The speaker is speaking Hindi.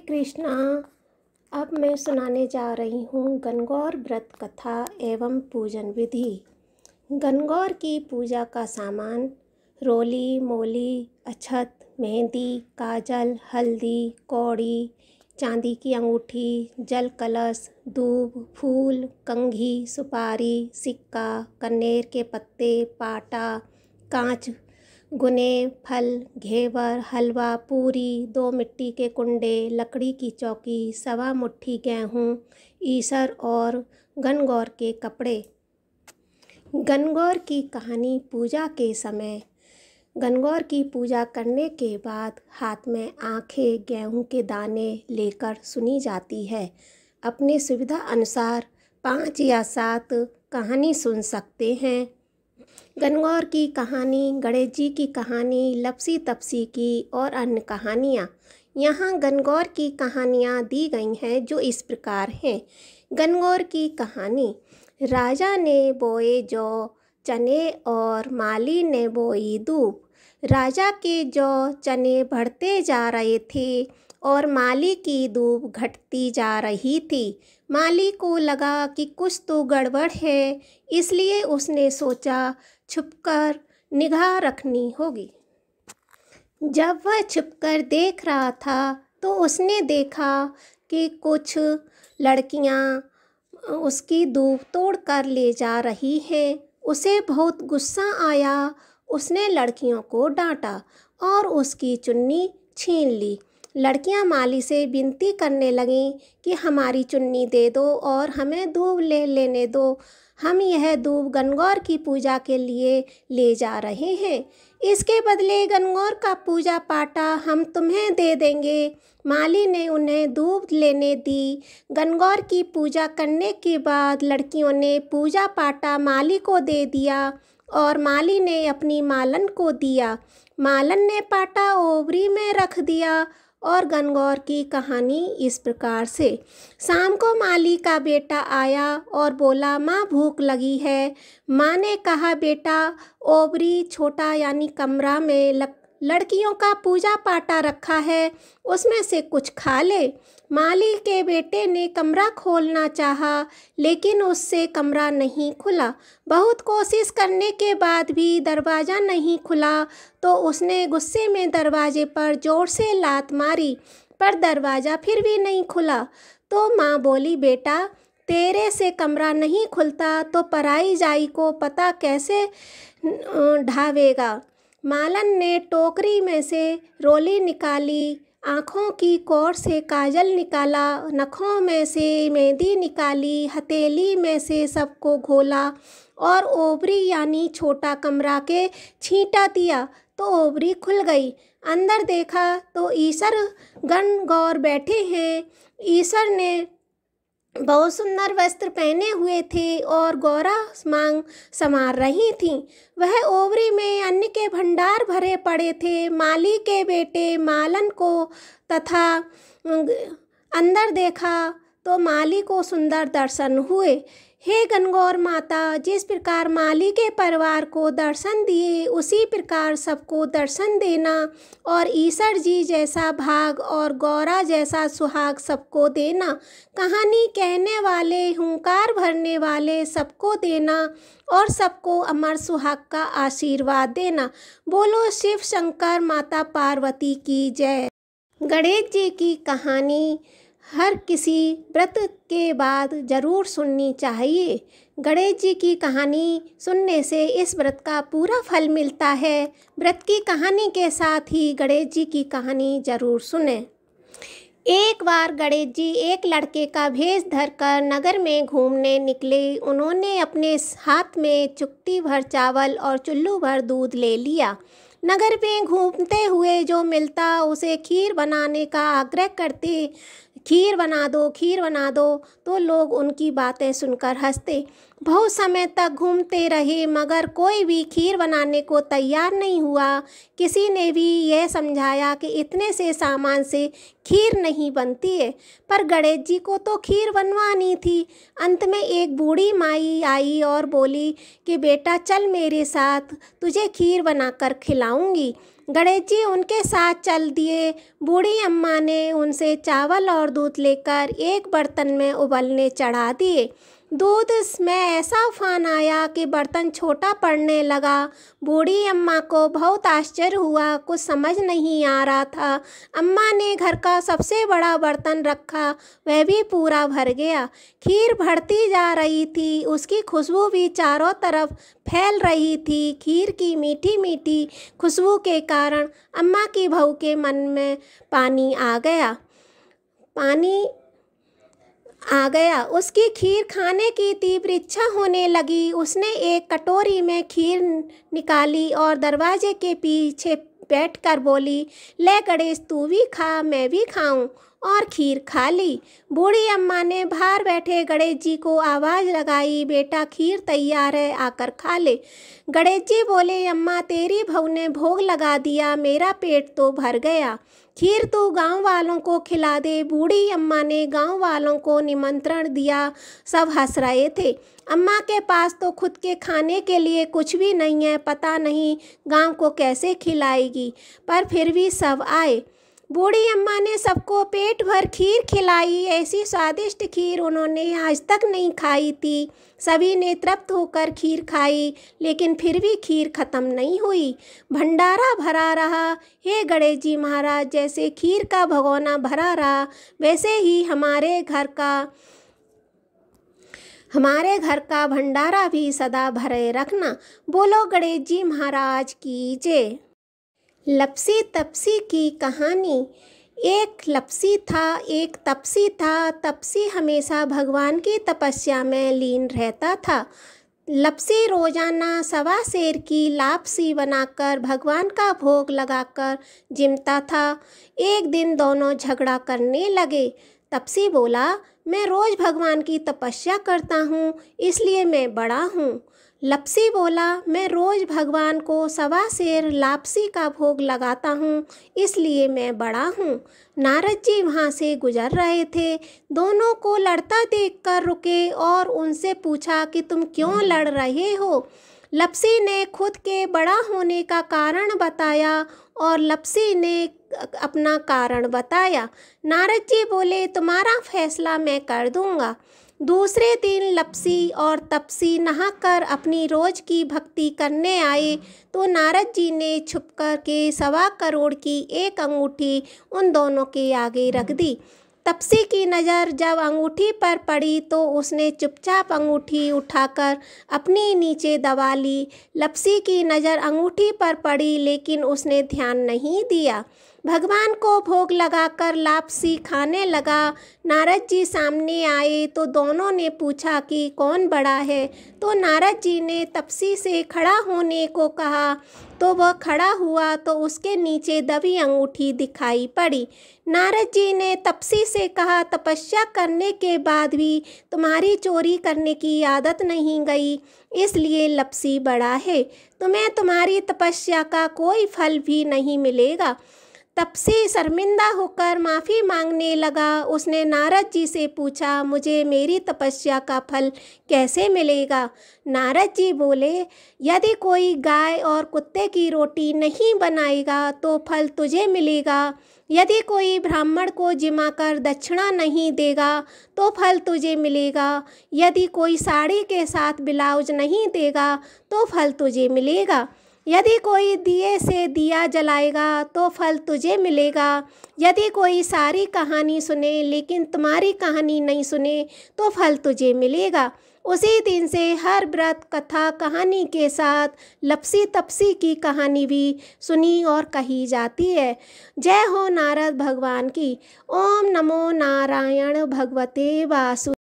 कृष्णा। अब मैं सुनाने जा रही हूँ गणगौर व्रत कथा एवं पूजन विधि। गणगौर की पूजा का सामान: रोली, मोली, अक्षत, मेहंदी, काजल, हल्दी, कौड़ी, चांदी की अंगूठी, जल कलश, दूब, फूल, कंघी, सुपारी, सिक्का, कन्नेर के पत्ते, पाटा, कांच, गुने, फल, घेवर, हलवा, पूरी, 2 मिट्टी के कुंडे, लकड़ी की चौकी, 1.25 मुट्ठी गेहूँ, ईसर और गणगौर के कपड़े। गणगौर की कहानी। पूजा के समय गणगौर की पूजा करने के बाद हाथ में आंखें गेहूं के दाने लेकर सुनी जाती है। अपने सुविधा अनुसार 5 या 7 कहानी सुन सकते हैं। गणगौर की कहानी, गणेश जी की कहानी, लपसी तपसी की और अन्य कहानियाँ। यहाँ गणगौर की कहानियाँ दी गई हैं जो इस प्रकार हैं। गणगौर की कहानी: राजा ने बोए जौ, चने और माली ने बोई दूब। राजा के जौ चने बढ़ते जा रहे थे और माली की दूब घटती जा रही थी। माली को लगा कि कुछ तो गड़बड़ है, इसलिए उसने सोचा छुपकर निगाह रखनी होगी। जब वह छुपकर देख रहा था तो उसने देखा कि कुछ लड़कियां उसकी दूब तोड़कर ले जा रही हैं। उसे बहुत गुस्सा आया। उसने लड़कियों को डांटा और उसकी चुन्नी छीन ली। लड़कियां माली से विनती करने लगीं कि हमारी चुन्नी दे दो और हमें दूब ले लेने दो। हम यह दूब गणगौर की पूजा के लिए ले जा रहे हैं। इसके बदले गणगौर का पूजा पाटा हम तुम्हें दे देंगे। माली ने उन्हें दूब लेने दी। गणगौर की पूजा करने के बाद लड़कियों ने पूजा पाटा माली को दे दिया और माली ने अपनी मालन को दिया। मालन ने पाटा ओबरी में रख दिया। और गणगौर की कहानी इस प्रकार से: शाम को माली का बेटा आया और बोला, माँ भूख लगी है। माँ ने कहा, बेटा ओबरी छोटा यानी कमरा में लड़कियों का पूजा पाटा रखा है, उसमें से कुछ खा ले। माली के बेटे ने कमरा खोलना चाहा, लेकिन उससे कमरा नहीं खुला। बहुत कोशिश करने के बाद भी दरवाज़ा नहीं खुला तो उसने गुस्से में दरवाजे पर ज़ोर से लात मारी, पर दरवाज़ा फिर भी नहीं खुला। तो माँ बोली, बेटा तेरे से कमरा नहीं खुलता तो पराई जाई को पता कैसे ढावेगा। मालन ने टोकरी में से रोली निकाली, आँखों की कोर से काजल निकाला, नखों में से मेहंदी निकाली, हथेली में से सबको घोला और ओबरी यानी छोटा कमरा के छींटा दिया तो ओबरी खुल गई। अंदर देखा तो ईसर गणगौर बैठे हैं। ईसर ने बहुत सुंदर वस्त्र पहने हुए थे और गौरा मांग संवार रही थीं। वह ओबरी में अन्न के भंडार भरे पड़े थे। माली के बेटे मालन को तथा अंदर देखा तो माली को सुंदर दर्शन हुए। हे गणगौर माता, जिस प्रकार माली के परिवार को दर्शन दिए उसी प्रकार सबको दर्शन देना और ईसर जी जैसा भाग और गौरा जैसा सुहाग सबको देना। कहानी कहने वाले, हुंकार भरने वाले सबको देना और सबको अमर सुहाग का आशीर्वाद देना। बोलो शिव शंकर माता पार्वती की जय। गणेश जी की कहानी हर किसी व्रत के बाद ज़रूर सुननी चाहिए। गणेश जी की कहानी सुनने से इस व्रत का पूरा फल मिलता है। व्रत की कहानी के साथ ही गणेश जी की कहानी ज़रूर सुनें। एक बार गणेश जी एक लड़के का भेष धरकर नगर में घूमने निकले। उन्होंने अपने हाथ में चुटकी भर चावल और चुल्लू भर दूध ले लिया। नगर में घूमते हुए जो मिलता उसे खीर बनाने का आग्रह करते, खीर बना दो, खीर बना दो, तो लोग उनकी बातें सुनकर हंसते। बहुत समय तक घूमते रहे मगर कोई भी खीर बनाने को तैयार नहीं हुआ। किसी ने भी यह समझाया कि इतने से सामान से खीर नहीं बनती है, पर गणेश जी को तो खीर बनवानी थी। अंत में एक बूढ़ी माई आई और बोली कि बेटा चल मेरे साथ, तुझे खीर बनाकर खिलाऊंगी। गणेश जी उनके साथ चल दिए। बूढ़ी अम्मा ने उनसे चावल और दूध लेकर एक बर्तन में उबलने चढ़ा दिए। दूध में ऐसा उफान आया कि बर्तन छोटा पड़ने लगा। बूढ़ी अम्मा को बहुत आश्चर्य हुआ, कुछ समझ नहीं आ रहा था। अम्मा ने घर का सबसे बड़ा बर्तन रखा, वह भी पूरा भर गया। खीर बढ़ती जा रही थी, उसकी खुशबू भी चारों तरफ फैल रही थी। खीर की मीठी मीठी खुशबू के कारण अम्मा की बहू के मन में पानी आ गया। उसकी खीर खाने की तीव्र इच्छा होने लगी। उसने एक कटोरी में खीर निकाली और दरवाजे के पीछे बैठकर बोली, ले गणेश तू भी खा, मैं भी खाऊं, और खीर खा ली। बूढ़ी अम्मा ने बाहर बैठे गणेश जी को आवाज़ लगाई, बेटा खीर तैयार है, आकर खा ले। गणेश जी बोले, अम्मा तेरी बहू ने भोग लगा दिया, मेरा पेट तो भर गया, खीर तो गांव वालों को खिला दे। बूढ़ी अम्मा ने गांव वालों को निमंत्रण दिया, सब हंस रहे थे। अम्मा के पास तो खुद के खाने के लिए कुछ भी नहीं है, पता नहीं गांव को कैसे खिलाएगी, पर फिर भी सब आए। बूढ़ी अम्मा ने सबको पेट भर खीर खिलाई। ऐसी स्वादिष्ट खीर उन्होंने आज तक नहीं खाई थी। सभी ने तृप्त होकर खीर खाई, लेकिन फिर भी खीर खत्म नहीं हुई, भंडारा भरा रहा। हे गणेश जी महाराज, जैसे खीर का भगोना भरा रहा, वैसे ही हमारे घर का भंडारा भी सदा भरे रखना। बोलो गणेश जी महाराज की जय। लपसी तपसी की कहानी। एक तपसी था। तपसी हमेशा भगवान की तपस्या में लीन रहता था। लपसी रोजाना सवा सेर की लापसी बनाकर भगवान का भोग लगाकर जिमता था। एक दिन दोनों झगड़ा करने लगे। तपसी बोला, मैं रोज़ भगवान की तपस्या करता हूँ, इसलिए मैं बड़ा हूँ। लपसी बोला, मैं रोज़ भगवान को सवा सेर लापसी का भोग लगाता हूँ, इसलिए मैं बड़ा हूँ। नारद जी वहाँ से गुजर रहे थे। दोनों को लड़ता देखकर रुके और उनसे पूछा कि तुम क्यों लड़ रहे हो। लपसी ने खुद के बड़ा होने का कारण बताया और लपसी ने अपना कारण बताया। नारद जी बोले, तुम्हारा फैसला मैं कर दूंगा। दूसरे दिन लपसी और तपसी नहाकर अपनी रोज की भक्ति करने आए तो नारद जी ने छुपकर के 1.25 करोड़ की एक अंगूठी उन दोनों के आगे रख दी। तपसी की नज़र जब अंगूठी पर पड़ी तो उसने चुपचाप अंगूठी उठाकर अपनी नीचे दबा ली। लपसी की नज़र अंगूठी पर पड़ी, लेकिन उसने ध्यान नहीं दिया। भगवान को भोग लगाकर लापसी खाने लगा। नारद जी सामने आए तो दोनों ने पूछा कि कौन बड़ा है, तो नारद जी ने तपसी से खड़ा होने को कहा तो वह खड़ा हुआ तो उसके नीचे दबी अंगूठी दिखाई पड़ी। नारद जी ने तपसी से कहा, तपस्या करने के बाद भी तुम्हारी चोरी करने की आदत नहीं गई, इसलिए लपसी बड़ा है, तुम्हें तुम्हारी तपस्या का कोई फल भी नहीं मिलेगा। तपसी शर्मिंदा होकर माफ़ी मांगने लगा। उसने नारद जी से पूछा, मुझे मेरी तपस्या का फल कैसे मिलेगा। नारद जी बोले, यदि कोई गाय और कुत्ते की रोटी नहीं बनाएगा तो फल तुझे मिलेगा। यदि कोई ब्राह्मण को जिमाकर दक्षिणा नहीं देगा तो फल तुझे मिलेगा। यदि कोई साड़ी के साथ ब्लाउज नहीं देगा तो फल तुझे मिलेगा। यदि कोई दिए से दिया जलाएगा तो फल तुझे मिलेगा। यदि कोई सारी कहानी सुने लेकिन तुम्हारी कहानी नहीं सुने तो फल तुझे मिलेगा। उसी दिन से हर व्रत कथा कहानी के साथ लपसी तपसी की कहानी भी सुनी और कही जाती है। जय हो नारद भगवान की। ओम नमो नारायण भगवते वासु।